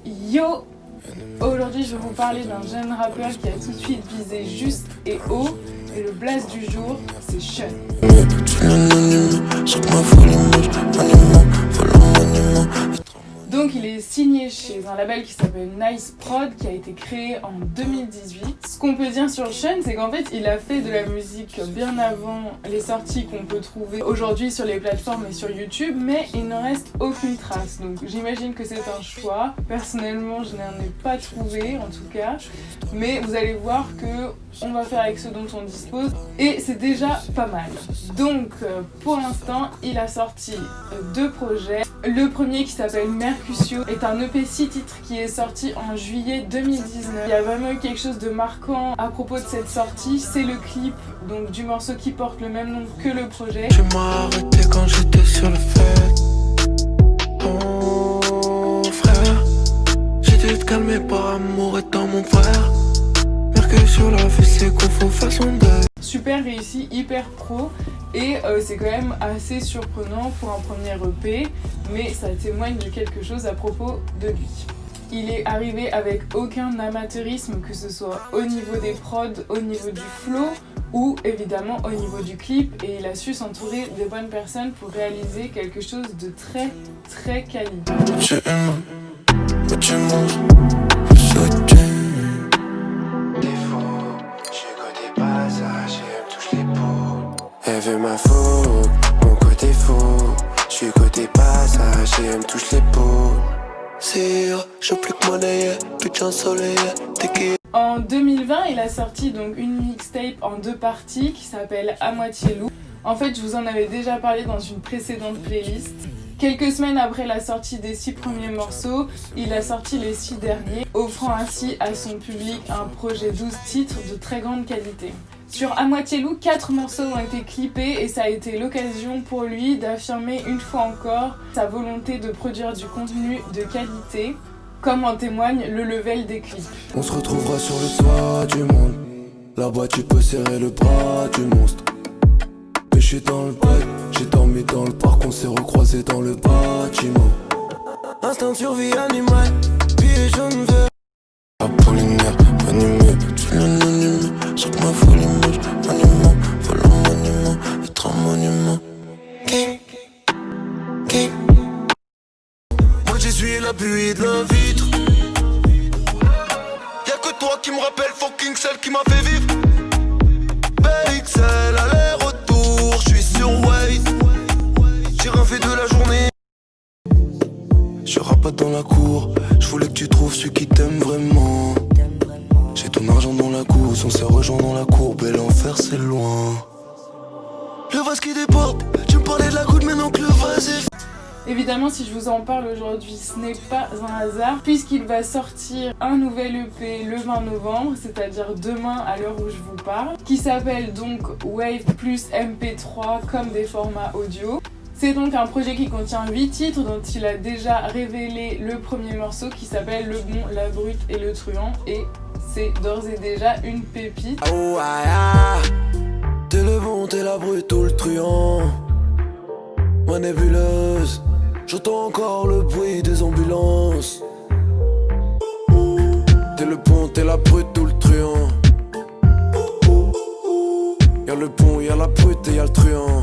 Yo! Aujourd'hui je vais vous parler d'un jeune rappeur qui a tout de suite visé juste et haut. Et le blast du jour, c'est Sean. Donc il est signé chez un label qui s'appelle Nice Prod, qui a été créé en 2018. Ce qu'on peut dire sur Sean, c'est qu'en fait il a fait de la musique bien avant les sorties qu'on peut trouver aujourd'hui sur les plateformes et sur YouTube, mais il n'en reste aucune trace. Donc j'imagine que c'est un choix. Personnellement je n'en ai pas trouvé en tout cas, mais vous allez voir que on va faire avec ce dont on dispose et c'est déjà pas mal. Donc pour l'instant il a sorti 2 projets. Le premier qui s'appelle Mercutio est un EP 6 titres qui est sorti en juillet 2019. Il y a vraiment eu quelque chose de marquant à propos de cette sortie, c'est le clip donc du morceau qui porte le même nom que le projet. Tu m'as arrêté quand j'étais sur le fait. Oh frère, j'ai dû te calmer par amour étant mon frère. Mercutio la vie c'est qu'on faut faire son deuil. Super réussi, hyper pro et c'est quand même assez surprenant pour un premier EP, mais ça témoigne de quelque chose à propos de lui. Il est arrivé avec aucun amateurisme, que ce soit au niveau des prods, au niveau du flow ou évidemment au niveau du clip, et il a su s'entourer des bonnes personnes pour réaliser quelque chose de très très quali. Elle veut ma faute, mon côté faux. Je suis côté passage et elle me touche l'épaule. C'est je plus que monnaie, putain soleil, t'es qui. En 2020, il a sorti donc une mixtape en 2 parties qui s'appelle À moitié loup. En fait, je vous en avais déjà parlé dans une précédente playlist. Quelques semaines après la sortie des 6 premiers morceaux, il a sorti les 6 derniers, offrant ainsi à son public un projet 12 titres de très grande qualité. Sur À moitié loup, 4 morceaux ont été clippés et ça a été l'occasion pour lui d'affirmer une fois encore sa volonté de produire du contenu de qualité, comme en témoigne le level des clips. On se retrouvera sur le toit du monde. Là-bas tu peux serrer le bras du monstre. Mais je suis dans le bac, j'ai dormi dans le parc, on s'est recroisé dans le bâtiment. Instinct de survie animal, billet jaune vert. Apollinaire, animé, tu l'anonyme. Sur ma folie mouche, monument, volant monument, être un monument. King, king. Moi j'essuie la pluie de la vitre. Y'a que toi qui me rappelle fucking celle qui m'a fait vivre. BXL, aller-retour, j'suis sur Waze. J'ai rien fait de la journée. Je rappe dans la cour, j'voulais que tu trouves celui qui t'aime vraiment. J'ai ton argent dans la course, on s'est rejoint dans la courbe et l'enfer c'est loin. Le vase qui déporte, tu me parlais de la goutte maintenant que le vase est... Évidemment, si je vous en parle aujourd'hui, ce n'est pas un hasard, puisqu'il va sortir un nouvel EP le 20 novembre, c'est-à-dire demain à l'heure où je vous parle, qui s'appelle donc Wave plus MP3 comme des formats audio. C'est donc un projet qui contient 8 titres dont il a déjà révélé le premier morceau qui s'appelle Le Bon, la Brute et le Truand, et c'est d'ores et déjà une pépite. Oh aïe, t'es le bon, t'es la brute ou le truand. Ma nébuleuse, j'entends encore le bruit des ambulances. T'es le pont, t'es la brute ou le truand. Y'a le pont, y'a la brute et y'a le truand.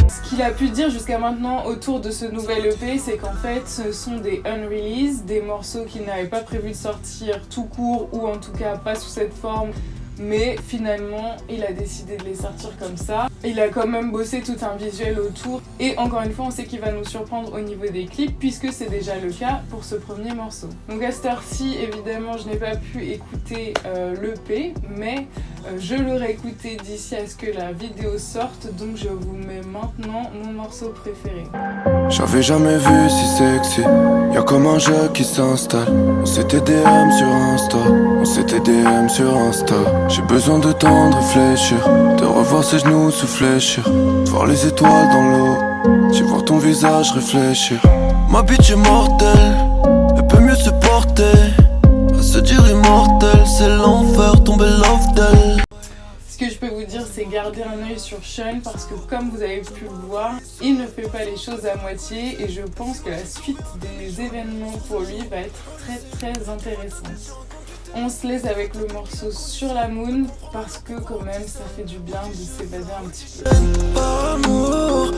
Ce qu'il a pu dire jusqu'à maintenant autour de ce nouvel EP, c'est qu'en fait ce sont des unreleased, des morceaux qu'il n'avait pas prévu de sortir tout court ou en tout cas pas sous cette forme, mais finalement il a décidé de les sortir comme ça. Il a quand même bossé tout un visuel autour et encore une fois on sait qu'il va nous surprendre au niveau des clips puisque c'est déjà le cas pour ce premier morceau. Donc à cette heure-ci évidemment je n'ai pas pu écouter l'EP, mais je l'aurai écouté d'ici à ce que la vidéo sorte, donc je vous mets maintenant mon morceau préféré. J'avais jamais vu si sexy, y'a comme un jeu qui s'installe. On s'était DM sur Insta, on s'était DM sur Insta. J'ai besoin de temps de réfléchir, de revoir ses genoux se fléchir, de voir les étoiles dans l'eau, j'ai voir ton visage réfléchir. Ma bitch est mortelle, elle peut mieux se porter. À se dire immortel, c'est l'enfer, tomber love d'elle. Ce que je peux vous dire, c'est c'est garder un œil sur Sean parce que comme vous avez pu le voir, il ne fait pas les choses à moitié et je pense que la suite des événements pour lui va être très intéressante. On se laisse avec le morceau Sur la Moon parce que quand même ça fait du bien de s'évader un petit peu. Par amour,